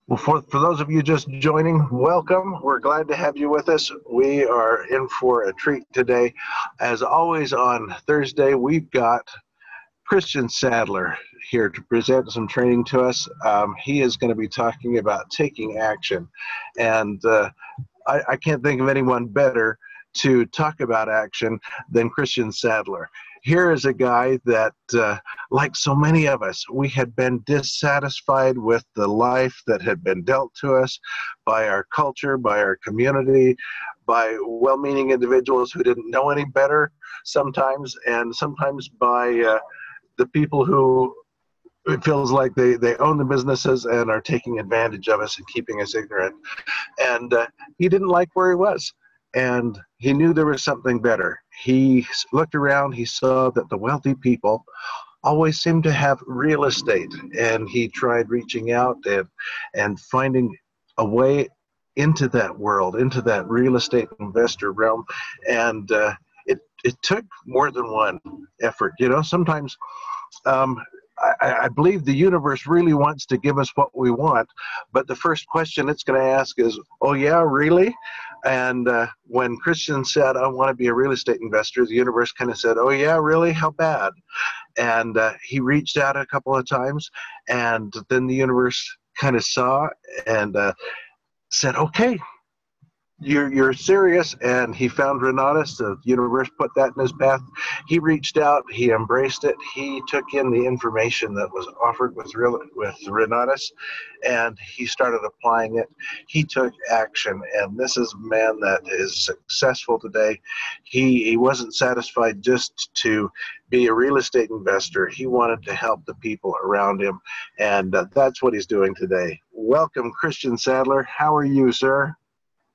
Well, for those of you just joining, welcome. We're glad to have you with us. We are in for a treat today. As always on Thursday, we've got Christian Sadler here to present some training to us. He is going to be talking about taking action. And I can't think of anyone better to talk about action than Christian Sadler. Here is a guy that, like so many of us, we had been dissatisfied with the life that had been dealt to us by our culture, by our community, by well-meaning individuals who didn't know any better sometimes, and sometimes by the people who it feels like they own the businesses and are taking advantage of us and keeping us ignorant. And he didn't like where he was. And he knew there was something better. He looked around, he saw that the wealthy people always seemed to have real estate. And he tried reaching out and finding a way into that world, into that real estate investor realm. And it took more than one effort. You know, sometimes I believe the universe really wants to give us what we want, but the first question it's going to ask is, oh yeah, really? And when Christian said, I want to be a real estate investor, the universe kind of said, oh yeah, really? How bad? And he reached out a couple of times, and then the universe kind of saw and said, okay, you're serious. And he found Renatus. The universe put that in his path. He reached out, he embraced it, he took in the information that was offered with Renatus, and he started applying it. He took action, and this is a man that is successful today. He wasn't satisfied just to be a real estate investor. He wanted to help the people around him, and that's what he's doing today. Welcome, Christian Sadler. How are you, sir?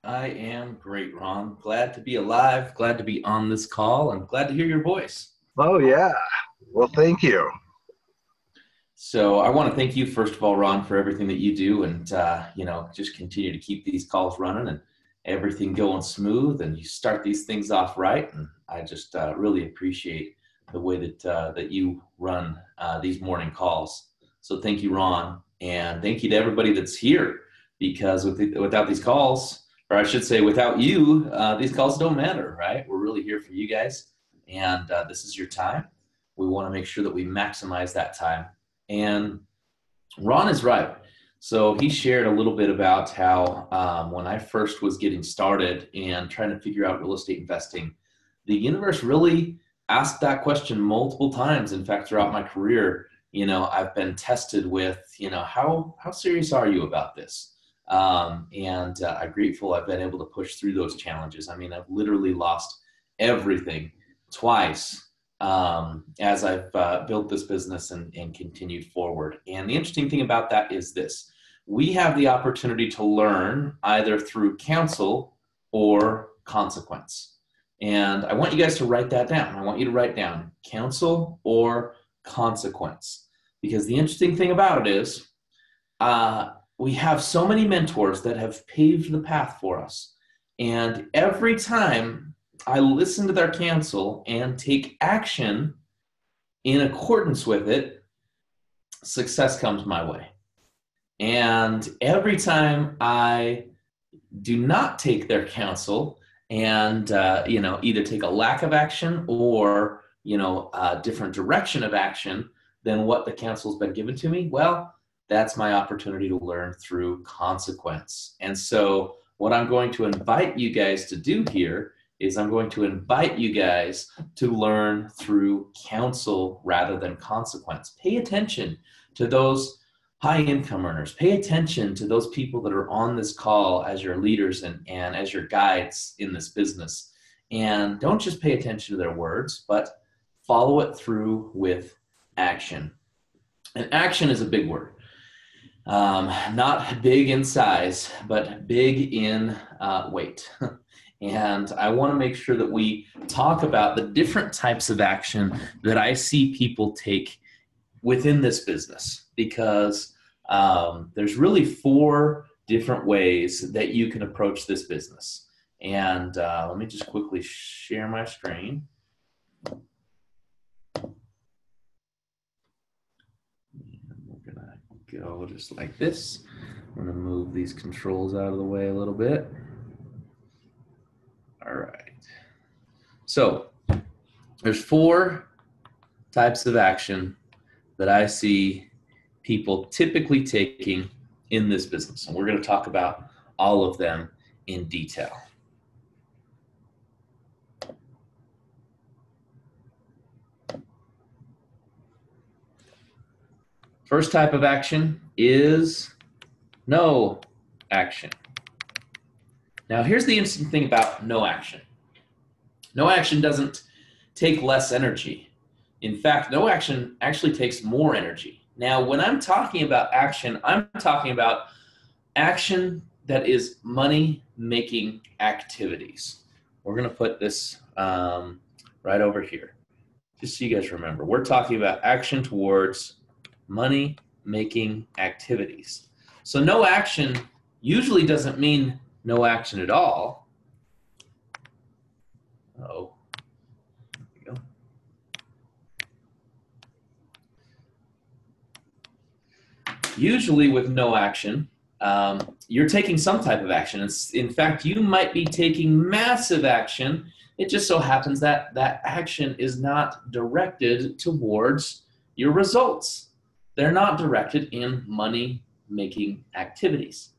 I am great, Ron. Glad to be alive, glad to be on this call, and glad to hear your voice. Oh, yeah. Well, thank you. So I want to thank you, first of all, Ron, for everything that you do and, just continue to keep these calls running and everything going smooth, and you start these things off right. And I just really appreciate the way that you run these morning calls. So thank you, Ron, and thank you to everybody that's here, because without these calls, or I should say, without you, these calls don't matter, right? We're really here for you guys, and this is your time. We want to make sure that we maximize that time. And Ron is right. So he shared a little bit about how when I first was getting started and trying to figure out real estate investing, the universe really asked that question multiple times. In fact, throughout my career, I've been tested with, how serious are you about this? And I'm grateful I've been able to push through those challenges. I mean, I've literally lost everything twice as I've built this business and continued forward. And the interesting thing about that is this: we have the opportunity to learn either through counsel or consequence. And I want you guys to write that down. I want you to write down counsel or consequence, because the interesting thing about it is, we have so many mentors that have paved the path for us. And every time I listen to their counsel and take action in accordance with it, success comes my way. And every time I do not take their counsel and, either take a lack of action or, a different direction of action than what the counsel's been given to me, well, that's my opportunity to learn through consequence. And so what I'm going to invite you guys to do here is I'm going to invite you guys to learn through counsel rather than consequence. Pay attention to those high income earners. Pay attention to those people that are on this call as your leaders and as your guides in this business. And don't just pay attention to their words, but follow it through with action. And action is a big word. Not big in size, but big in weight. And I want to make sure that we talk about the different types of action that I see people take within this business, because there's really 4 different ways that you can approach this business. And let me just quickly share my screen. Go just like this. I'm going to move these controls out of the way a little bit. All right. So there's 4 types of action that I see people typically taking in this business. And we're going to talk about all of them in detail. First type of action is no action. Now, here's the interesting thing about no action. No action doesn't take less energy. In fact, no action actually takes more energy. Now, when I'm talking about action, I'm talking about action that is money-making activities. We're going to put this right over here, just so you guys remember. We're talking about action towards money-making activities. So no action usually doesn't mean no action at all. Oh, there we go. Usually with no action, you're taking some type of action. In fact, you might be taking massive action. It just so happens that that action is not directed towards your results. They're not directed in money-making activities.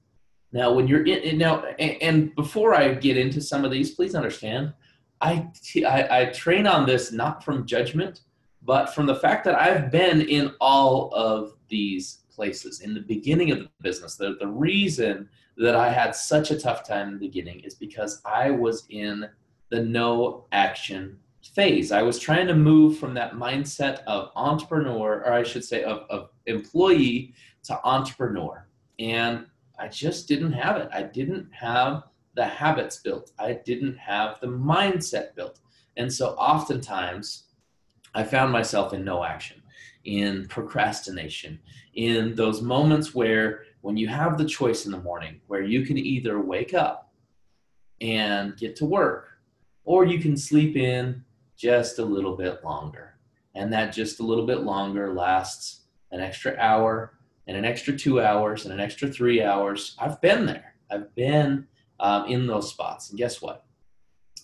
Now, when you're in now, and before I get into some of these, please understand, I train on this not from judgment, but from the fact that I've been in all of these places. In the beginning of the business, the reason that I had such a tough time in the beginning is because I was in the no action phase. I was trying to move from that mindset of entrepreneur, or I should say of employee, to entrepreneur. And I just didn't have it. I didn't have the habits built. I didn't have the mindset built. And so oftentimes I found myself in no action, in procrastination, in those moments where when you have the choice in the morning where you can either wake up and get to work, or you can sleep in just a little bit longer. And that just a little bit longer lasts an extra hour and an extra 2 hours and an extra 3 hours. I've been there. I've been in those spots. And guess what?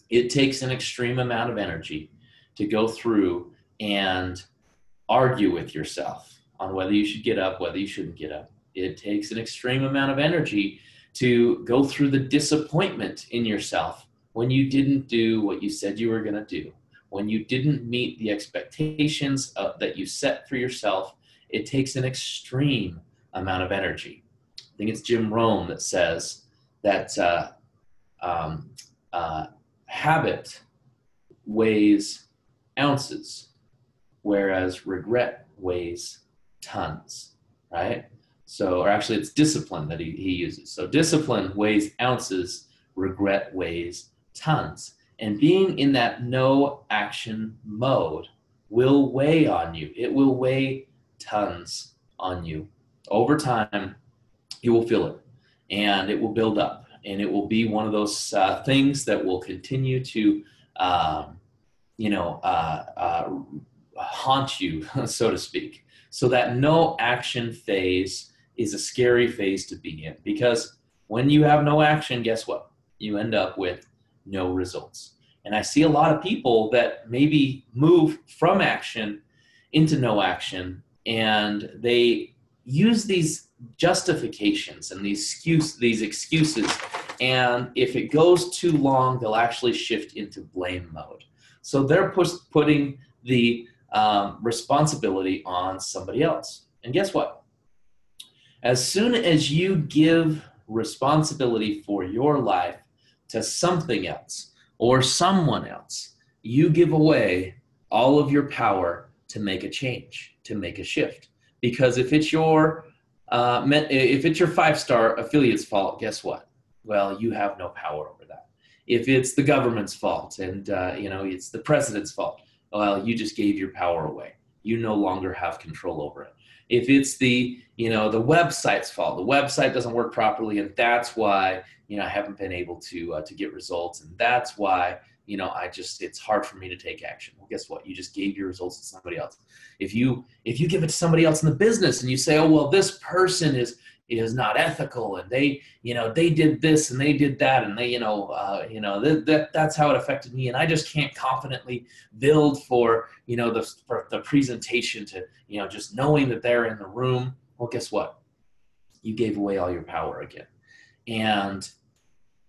It takes an extreme amount of energy to go through and argue with yourself on whether you should get up, whether you shouldn't get up. It takes an extreme amount of energy to go through the disappointment in yourself when you didn't do what you said you were going to do, when you didn't meet the expectations that you set for yourself. It takes an extreme amount of energy. I think it's Jim Rohn that says that habit weighs ounces, whereas regret weighs tons, right? So, or actually it's discipline that he uses. So discipline weighs ounces, regret weighs tons. And being in that no action mode will weigh on you. It will weigh tons on you. Over time, you will feel it, and it will build up, and it will be one of those things that will continue to, haunt you, so to speak. So that no action phase is a scary phase to be in, because when you have no action, guess what? You end up with no results. And I see a lot of people that maybe move from action into no action, and they use these justifications and these excuses. And if it goes too long, they'll actually shift into blame mode. So they're putting the responsibility on somebody else. And guess what? As soon as you give responsibility for your life to something else or someone else, you give away all of your power to make a change, to make a shift. Because if it's your 5-star affiliate's fault, guess what? Well, you have no power over that. If it's the government's fault and it's the president's fault, well, you just gave your power away. You no longer have control over it. If it's the website's fault, the website doesn't work properly, and that's why I haven't been able to get results, and that's why it's hard for me to take action. Well, guess what? You just gave your results to somebody else. If you give it to somebody else in the business and you say, oh well, this person is is not ethical, and they did this and they did that, and they that's how it affected me, and I just can't confidently build for the presentation to just knowing that they're in the room. Well, guess what? You gave away all your power again. And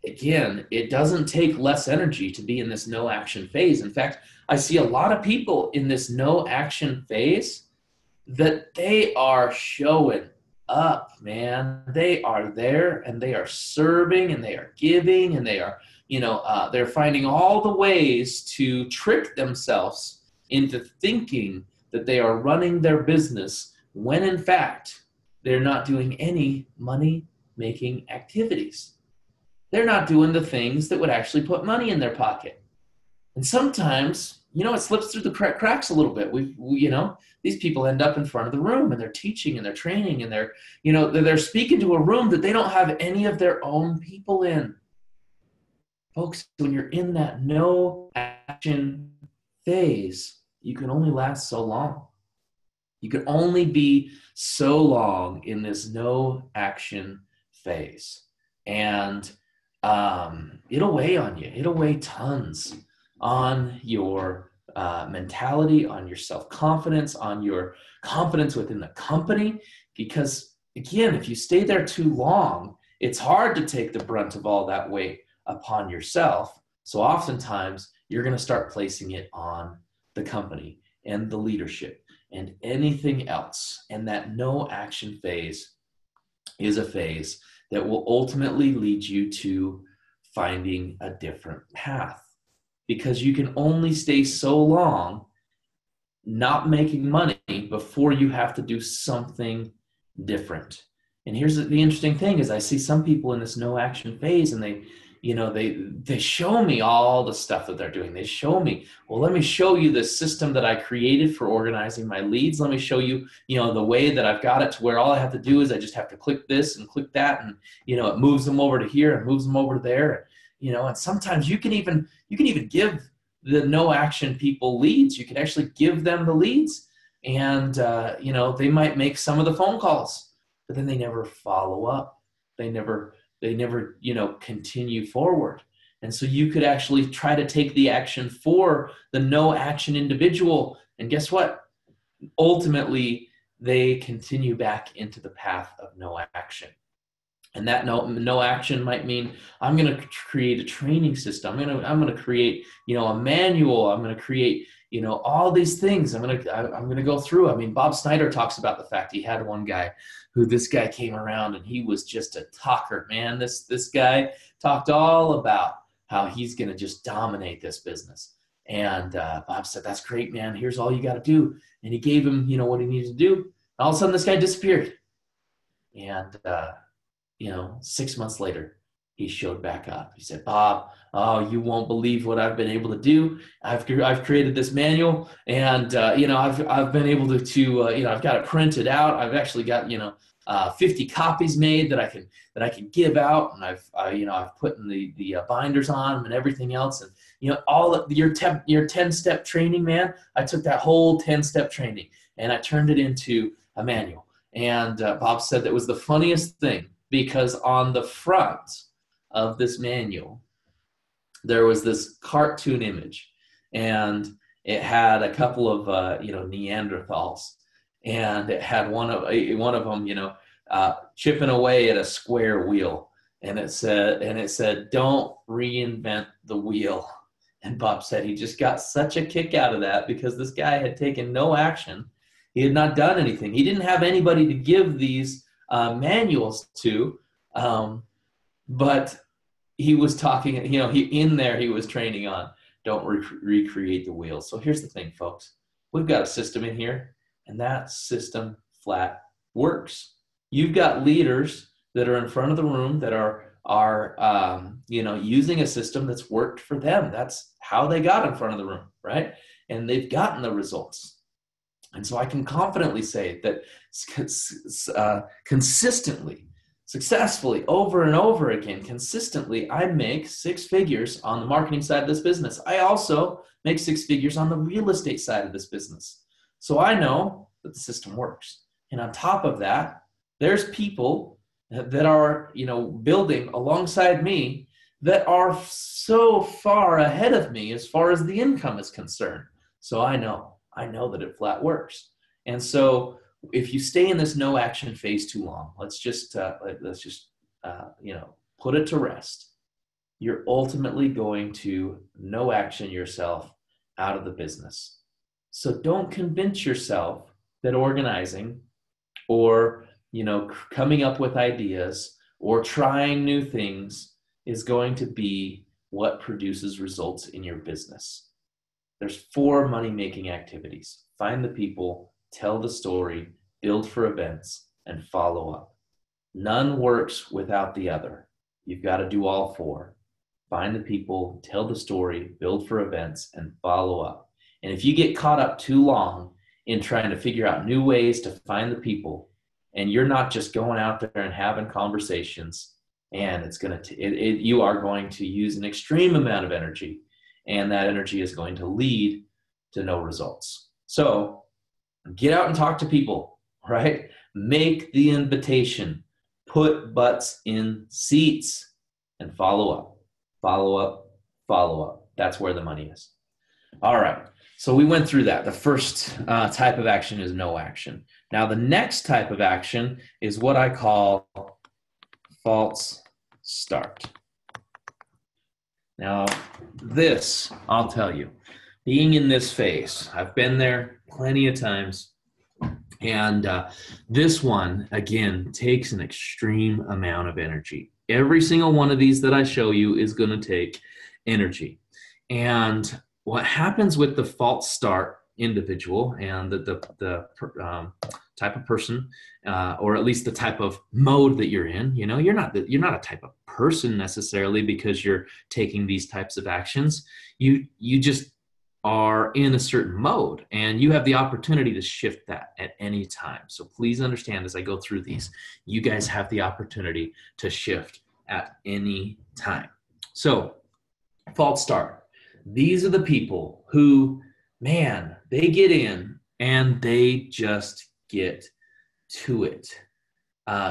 again, it doesn't take less energy to be in this no action phase. In fact, I see a lot of people in this no action phase that they are showing up, man. They are there and they are serving and they are giving and they are, they're finding all the ways to trick themselves into thinking that they are running their business when in fact they're not doing any money-making activities. They're not doing the things that would actually put money in their pocket. And sometimes, it slips through the cracks a little bit. These people end up in front of the room and they're teaching and they're training and they're speaking to a room that they don't have any of their own people in. Folks, when you're in that no action phase, you can only last so long. You can only be so long in this no action phase. And it'll weigh on you. It'll weigh tons on your mentality, on your self-confidence, on your confidence within the company. Because again, if you stay there too long, it's hard to take the brunt of all that weight upon yourself. So oftentimes you're going to start placing it on the company and the leadership and anything else. And that no action phase is a phase that will ultimately lead you to finding a different path, because you can only stay so long not making money before you have to do something different. And here's the interesting thing is I see some people in this no action phase and they show me all the stuff that they're doing. They show me, well, let me show you the system that I created for organizing my leads. Let me show you, the way that I've got it to where all I have to do is I just have to click this and click that. And, it moves them over to here and moves them over to there. And sometimes you can even give the no action people leads. You can actually give them the leads and, they might make some of the phone calls, but then they never follow up. They never continue forward. And so you could actually try to take the action for the no action individual. And guess what? Ultimately, they continue back into the path of no action. And that no action might mean I'm going to create a training system. I'm going to create, a manual. I'm going to create, all these things. I'm going to go through. I mean, Bob Snyder talks about the fact he had one guy who this guy came around and he was just a talker, man. This guy talked all about how he's going to just dominate this business. And Bob said, that's great, man. Here's all you got to do. And he gave him, what he needed to do. And all of a sudden this guy disappeared. And, 6 months later, he showed back up. He said, Bob, oh, you won't believe what I've been able to do. I've created this manual and, I've been able to I've got it printed out. I've actually got, 50 copies made that I can give out. And I've put in the binders on them and everything else. And, all of your 10-step training, man, I took that whole 10-step training and I turned it into a manual. And Bob said that was the funniest thing because on the front of this manual, there was this cartoon image and it had a couple of, Neanderthals, and it had one of them, chipping away at a square wheel. And it said, don't reinvent the wheel. And Bob said he just got such a kick out of that because this guy had taken no action. He had not done anything. He didn't have anybody to give these manuals to, but he was talking, he was training on don't recreate the wheel. So here's the thing, folks. We've got a system in here, and that system flat works. You've got leaders that are in front of the room that are using a system that's worked for them. That's how they got in front of the room, right? And they've gotten the results. And so I can confidently say that consistently, successfully, over and over again, consistently, I make 6 figures on the marketing side of this business. I also make 6 figures on the real estate side of this business. So I know that the system works. And on top of that, there's people that are, building alongside me that are so far ahead of me as far as the income is concerned. So I know that it flat works. And so if you stay in this no action phase too long, let's just put it to rest. You're ultimately going to no action yourself out of the business. So don't convince yourself that organizing or, coming up with ideas or trying new things is going to be what produces results in your business. There's 4 money-making activities: find the people, tell the story, build for events, and follow up. None works without the other. You've got to do all 4. Find the people, tell the story, build for events, and follow up. And if you get caught up too long in trying to figure out new ways to find the people, and you're not just going out there and having conversations, and you are going to use an extreme amount of energy, and that energy is going to lead to no results. So get out and talk to people, right? Make the invitation, put butts in seats, and follow up, follow up, follow up. That's where the money is. All right. So we went through that. The first type of action is no action. Now, the next type of action is what I call false start. Now, this, I'll tell you, being in this phase, I've been there plenty of times. And this one, again, takes an extreme amount of energy. Every single one of these that I show you is going to take energy. And what happens with the false start individual and the type of person, or at least the type of mode that you're in, you're not a type of person necessarily because you're taking these types of actions. You just are in a certain mode, and you have the opportunity to shift that at any time. So please understand, as I go through these, you guys have the opportunity to shift at any time. So false start. These are the people who, man, they get in and they just get to it.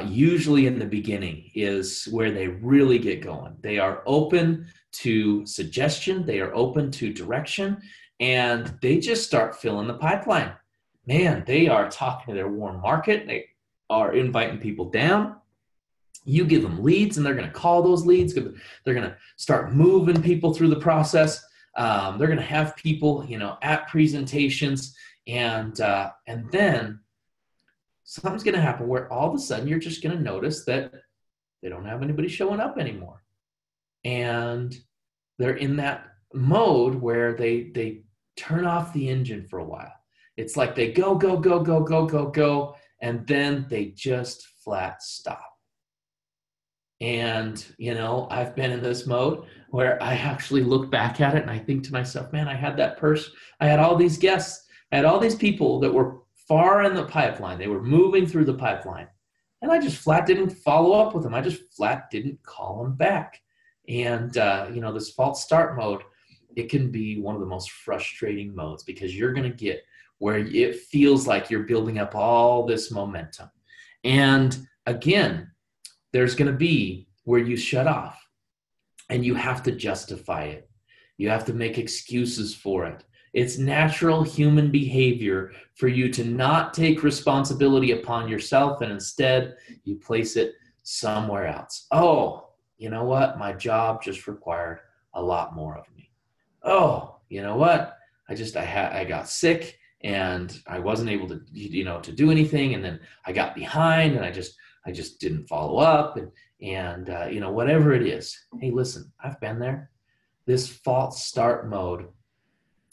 Usually in the beginning is where they really get going. They are open to suggestion. They are open to direction, and they just start filling the pipeline. Man, they are talking to their warm market. They are inviting people down. You give them leads, and they're going to call those leads. They're going to start moving people through the process. They're going to have people, at presentations, and then something's going to happen where all of a sudden you're just going to notice that they don't have anybody showing up anymore. And they're in that mode where they turn off the engine for a while. It's like they go, go, go, go, go, go, go, and then they just flat stop. And, I've been in this mode where I actually look back at it and I think to myself, man, I had that person, I had all these guests, I had all these people that were far in the pipeline. They were moving through the pipeline. And I just flat didn't follow up with them. I just flat didn't call them back. And, this false start mode, it can be one of the most frustrating modes because you're going to get where it feels like you're building up all this momentum. And again, there's going to be where you shut off and you have to justify it. You have to make excuses for it. It's natural human behavior for you to not take responsibility upon yourself, and instead you place it somewhere else. Oh, you know what? My job just required a lot more of me. Oh, you know what? I got sick and I wasn't able to, to do anything. And then I got behind and I just didn't follow up and whatever it is. Hey, listen, I've been there. This false start mode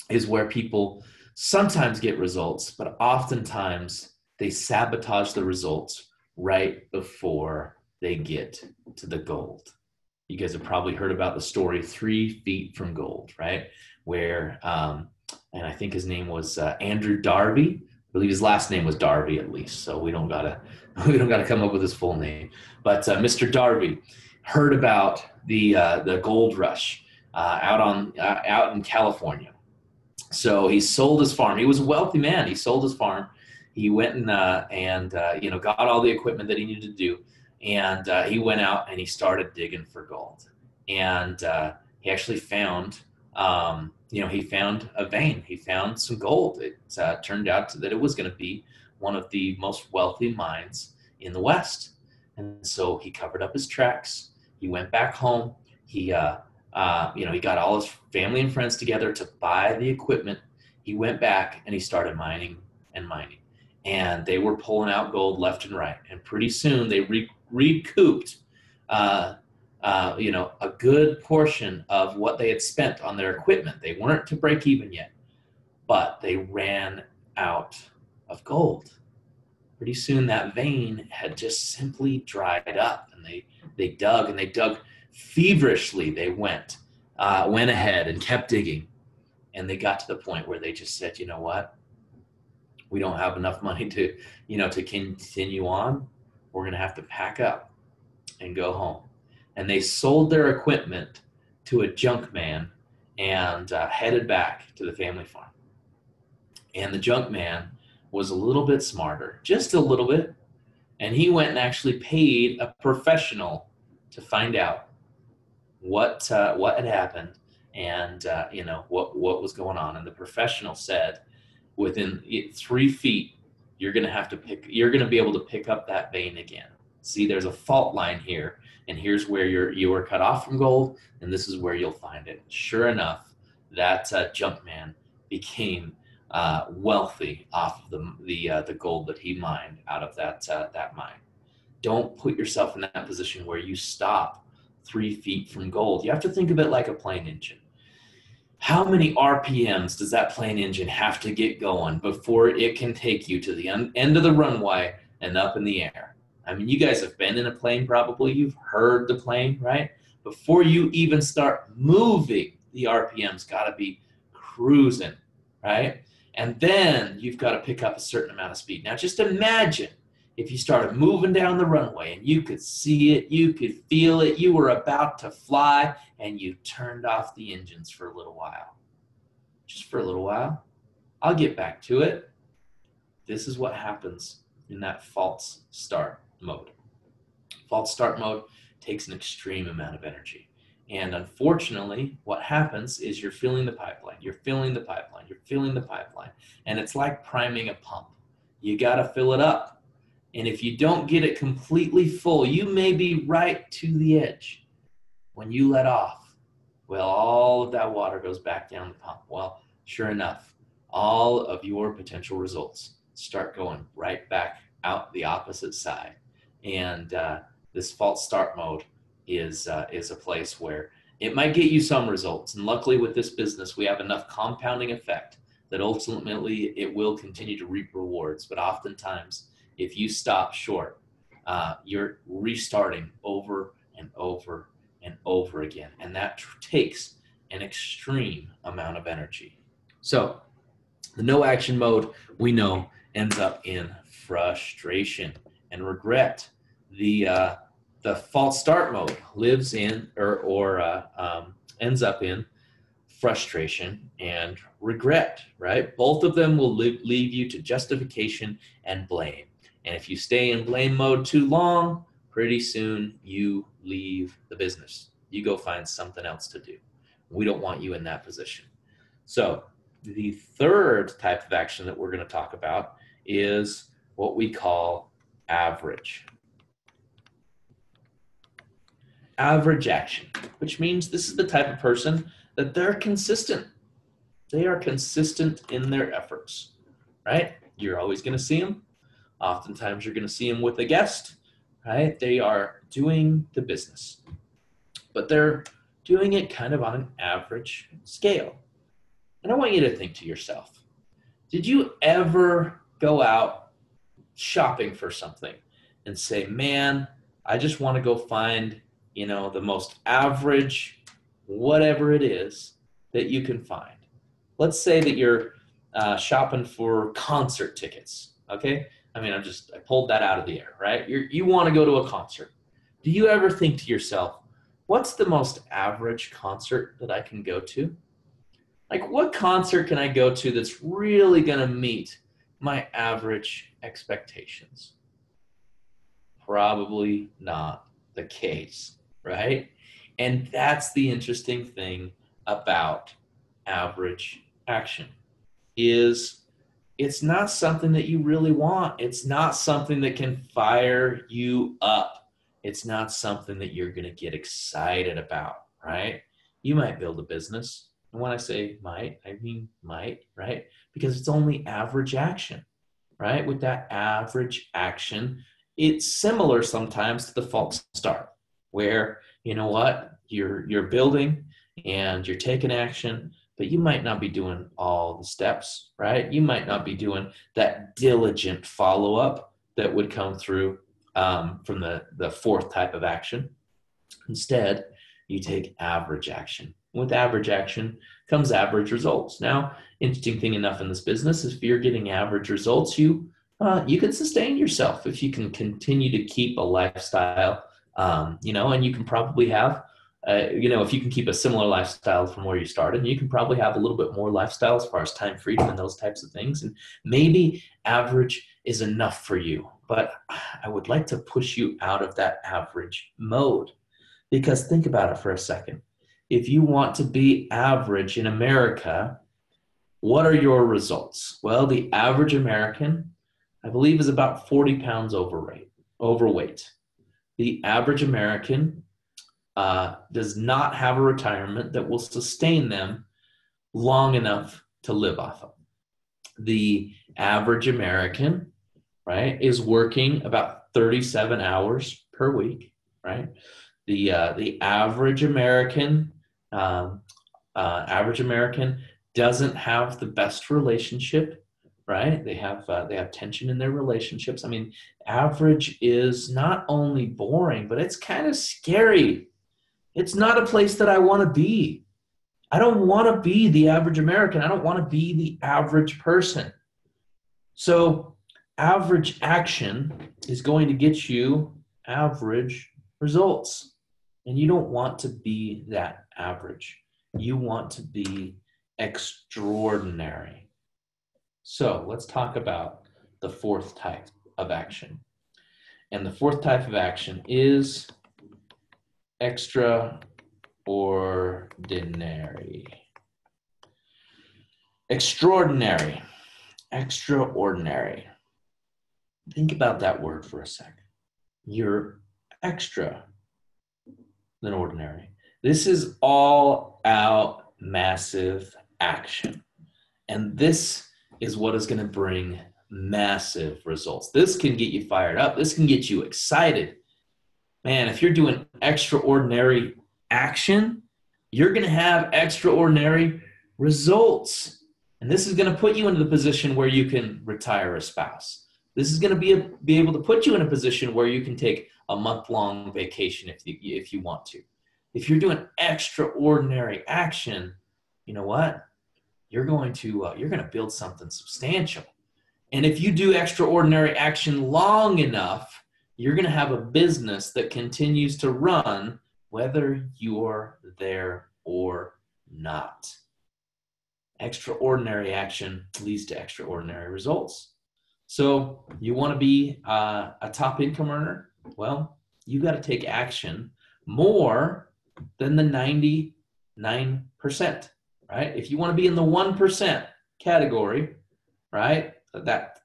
is where people sometimes get results, but oftentimes they sabotage the results right before they get to the gold. You guys have probably heard about the story 3 Feet from Gold, right? Where, and I think his name was Andrew Darby. I believe his last name was Darby at least, so we don't gotta come up with his full name. But Mr. Darby heard about the gold rush out in California. So he sold his farm. He was a wealthy man. He sold his farm. He went and got all the equipment that he needed to do. And he went out and he started digging for gold. And he actually found, he found a vein. He found some gold. It turned out that it was going to be one of the most wealthy mines in the West. And so he covered up his tracks. He went back home. He got all his family and friends together to buy the equipment. He went back and he started mining and mining. And they were pulling out gold left and right. And pretty soon they recouped, a good portion of what they had spent on their equipment. They weren't to break even yet, but they ran out of gold. Pretty soon that vein had just simply dried up, and they dug feverishly. They went ahead and kept digging, and they got to the point where they just said, you know what? We don't have enough money to continue on. We're going to have to pack up and go home. And they sold their equipment to a junk man and headed back to the family farm. And the junk man was a little bit smarter, just a little bit. And he went and actually paid a professional to find out what had happened and what was going on. And the professional said, within 3 feet, you're going to be able to pick up that vein again. See, there's a fault line here, and here's where you were cut off from gold, and this is where you'll find it. Sure enough, that junk man became wealthy off of the gold that he mined out of that mine. Don't put yourself in that position where you stop 3 feet from gold. You have to think of it like a plane engine. How many RPMs does that plane engine have to get going before it can take you to the end of the runway and up in the air? I mean, you guys have been in a plane probably. You've heard the plane, right? Before you even start moving, the RPMs got to be cruising, right? And then you've got to pick up a certain amount of speed. Now, just imagine if you started moving down the runway and you could see it, you could feel it, you were about to fly, and you turned off the engines for a little while. Just for a little while. I'll get back to it. This is what happens in that false start mode. False start mode takes an extreme amount of energy. And unfortunately, what happens is you're filling the pipeline, you're filling the pipeline, you're filling the pipeline. And it's like priming a pump. You got to fill it up. And if you don't get it completely full, you may be right to the edge. When you let off, well, all of that water goes back down the pump. Well, sure enough, all of your potential results start going right back out the opposite side. And this false start mode is a place where it might get you some results. And luckily with this business, we have enough compounding effect that ultimately it will continue to reap rewards. But oftentimes, if you stop short, you're restarting over and over and over again. And that takes an extreme amount of energy. So the no action mode, we know, ends up in frustration and regret. The false start mode lives in ends up in frustration and regret, right? Both of them will lead you to justification and blame. And if you stay in blame mode too long, pretty soon you leave the business. You go find something else to do. We don't want you in that position. So the third type of action that we're going to talk about is what we call average. Average action, which means this is the type of person that they're consistent. They are consistent in their efforts, right? You're always going to see them. Oftentimes you're going to see them with a guest, right? They are doing the business, but they're doing it kind of on an average scale. And I want you to think to yourself, did you ever go out shopping for something and say, man, I just want to go find, the most average, whatever it is that you can find. Let's say that you're shopping for concert tickets, okay? I pulled that out of the air, right? You want to go to a concert. Do you ever think to yourself, what's the most average concert that I can go to? Like, what concert can I go to that's really going to meet my average expectations? probably not the case, right? And that's the interesting thing about average action is it's not something that you really want. It's not something that can fire you up. It's not something that you're going to get excited about, right? You might build a business. And when I say might, I mean might, right? Because it's only average action, right? With that average action, it's similar sometimes to the false start, where you know what, you're building and you're taking action, but you might not be doing all the steps, right? You might not be doing that diligent follow-up that would come through from the fourth type of action. Instead, you take average action. With average action comes average results. Now, interesting thing enough in this business is if you're getting average results, you can sustain yourself if you can continue to keep a lifestyle, and you can probably have, if you can keep a similar lifestyle from where you started, you can probably have a little bit more lifestyle as far as time freedom and those types of things. And maybe average is enough for you, but I would like to push you out of that average mode. Because think about it for a second. If you want to be average in America, what are your results? Well, the average American, I believe, is about 40 pounds overweight. The average American does not have a retirement that will sustain them long enough to live off of. The average American, right, is working about 37 hours per week, right? The average American doesn't have the best relationship, right? They have tension in their relationships. I mean, average is not only boring, but it's kind of scary. It's not a place that I want to be. I don't want to be the average American. I don't want to be the average person. So average action is going to get you average results. And you don't want to be that average. You want to be extraordinary. So let's talk about the fourth type of action. And the fourth type of action is extraordinary. Extraordinary. Extraordinary. Think about that word for a second. You're extra than ordinary. This is all out massive action. And this is what is going to bring massive results. This can get you fired up. This can get you excited. Man, if you're doing extraordinary action, you're going to have extraordinary results. And this is going to put you into the position where you can retire a spouse. This is going to be able to put you in a position where you can take a month-long vacation if you want to. If you're doing extraordinary action, you know what? You're going to build something substantial. And if you do extraordinary action long enough, you're going to have a business that continues to run whether you're there or not. Extraordinary action leads to extraordinary results. So you want to be a top income earner? Well, you got to take action more than the 99%, right? If you want to be in the 1% category, right? That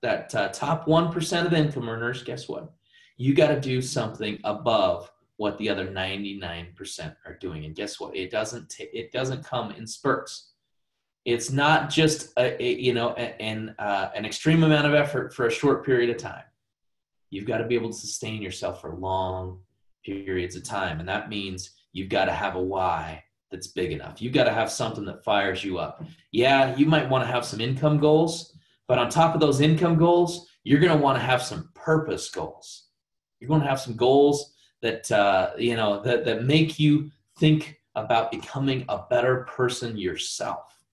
top 1% of income earners, guess what? You got to do something above what the other 99% are doing. And guess what? It doesn't come in spurts. It's not just an extreme amount of effort for a short period of time. You've got to be able to sustain yourself for long periods of time. And that means you've got to have a why that's big enough. You've got to have something that fires you up. Yeah, you might want to have some income goals, but on top of those income goals, you're going to want to have some purpose goals. You're going to have some goals that that make you think about becoming a better person yourself.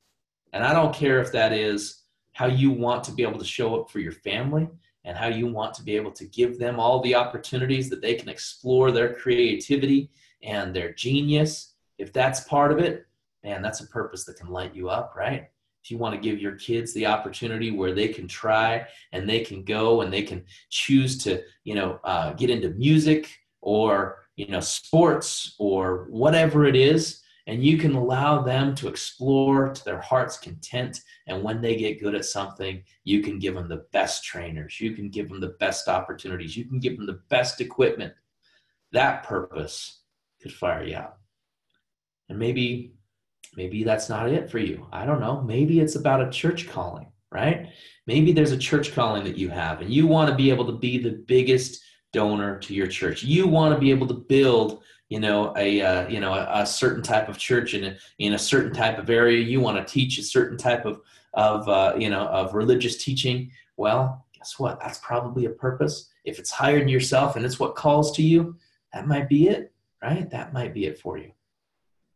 And I don't care if that is how you want to be able to show up for your family and how you want to be able to give them all the opportunities that they can explore their creativity and their genius. If that's part of it, man, that's a purpose that can light you up, right? if you want to give your kids the opportunity where they can try and they can go and they can choose to, get into music or, sports or whatever it is, and you can allow them to explore to their heart's content. And when they get good at something, you can give them the best trainers. You can give them the best opportunities. You can give them the best equipment. That purpose could fire you out. And maybe that's not it for you. I don't know. Maybe it's about a church calling, right? Maybe there's a church calling that you have, and you want to be able to be the biggest donor to your church. You want to be able to build, a certain type of church in a certain type of area. You want to teach a certain type of religious teaching. Well, guess what? That's probably a purpose. If it's higher than yourself and it's what calls to you, that might be it, right? That might be it for you.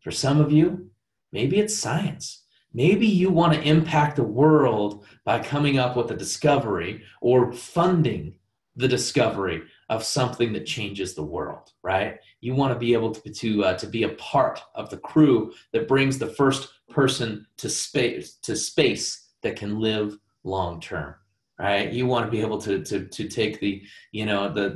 For some of you, maybe it's science. Maybe you want to impact the world by coming up with a discovery or funding the discovery of something that changes the world, right? You want to be able to be a part of the crew that brings the first person to space that can live long term, right? You want to be able to take the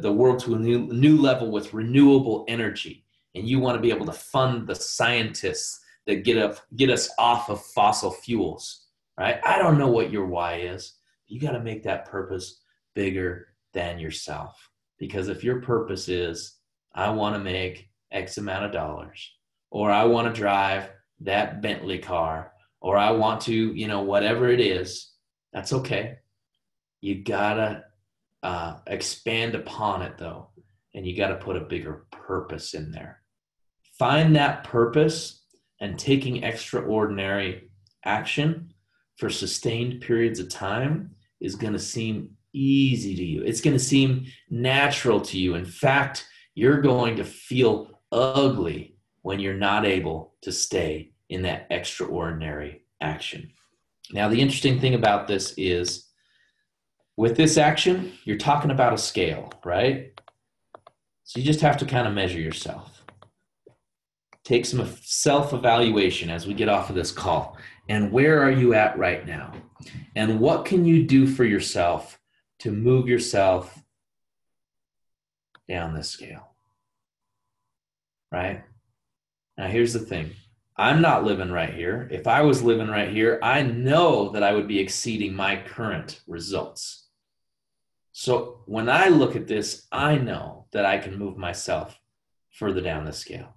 world to a new level with renewable energy. And you want to be able to fund the scientists that get us off of fossil fuels, right? I don't know what your why is. You got to make that purpose bigger than yourself. Because if your purpose is, I want to make X amount of dollars, or I want to drive that Bentley car, or I want to, whatever it is, that's okay. You got to expand upon it though. And you got to put a bigger purpose in there. Find that purpose, and taking extraordinary action for sustained periods of time is going to seem easy to you. It's going to seem natural to you. In fact, you're going to feel ugly when you're not able to stay in that extraordinary action. Now, the interesting thing about this is with this action, you're talking about a scale, right? So you just have to kind of measure yourself. Take some self-evaluation as we get off of this call. And where are you at right now? And what can you do for yourself to move yourself down this scale? Right? Now, here's the thing. I'm not living right here. If I was living right here, I know that I would be exceeding my current results. So when I look at this, I know that I can move myself further down the scale,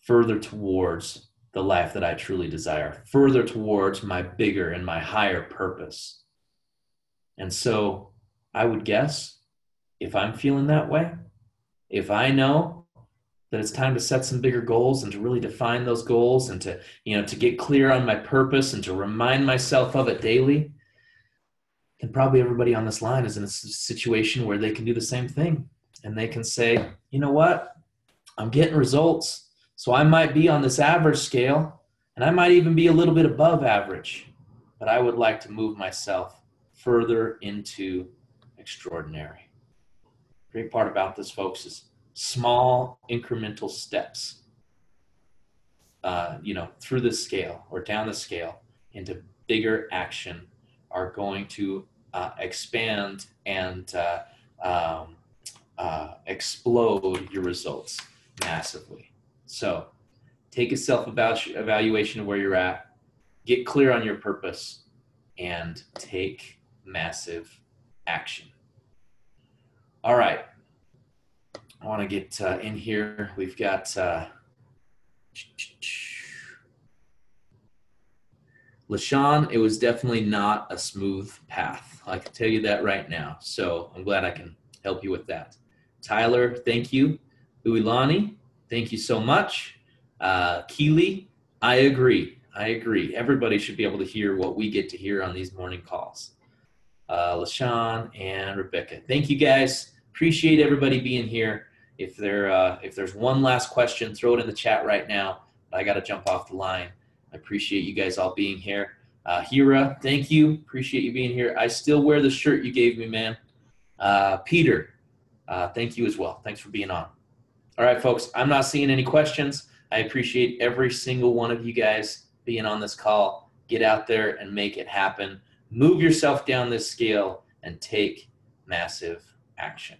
further towards the life that I truly desire, further towards my bigger and my higher purpose. And so I would guess if I'm feeling that way, if I know that it's time to set some bigger goals and to really define those goals and to get clear on my purpose and to remind myself of it daily, then probably everybody on this line is in a situation where they can do the same thing. And they can say, you know what? I'm getting results. So I might be on this average scale, and I might even be a little bit above average, but I would like to move myself further into extraordinary. Great part about this, folks, is small incremental steps, through the scale or down the scale into bigger action are going to expand and explode your results massively. So take a self-evaluation of where you're at, get clear on your purpose, and take massive action. All right. I want to get in here. We've got LaShawn, it was definitely not a smooth path. I can tell you that right now. So I'm glad I can help you with that. Tyler, thank you. Uilani, thank you so much. Keely, I agree. Everybody should be able to hear what we get to hear on these morning calls. LaShawn and Rebecca, thank you guys. Appreciate everybody being here. If there's one last question, throw it in the chat right now. I got to jump off the line. I appreciate you guys all being here. Hira, thank you. Appreciate you being here. I still wear the shirt you gave me, man. Peter, thank you as well. Thanks for being on. All right, folks, I'm not seeing any questions. I appreciate every single one of you guys being on this call. get out there and make it happen. Move yourself down this scale and take massive action.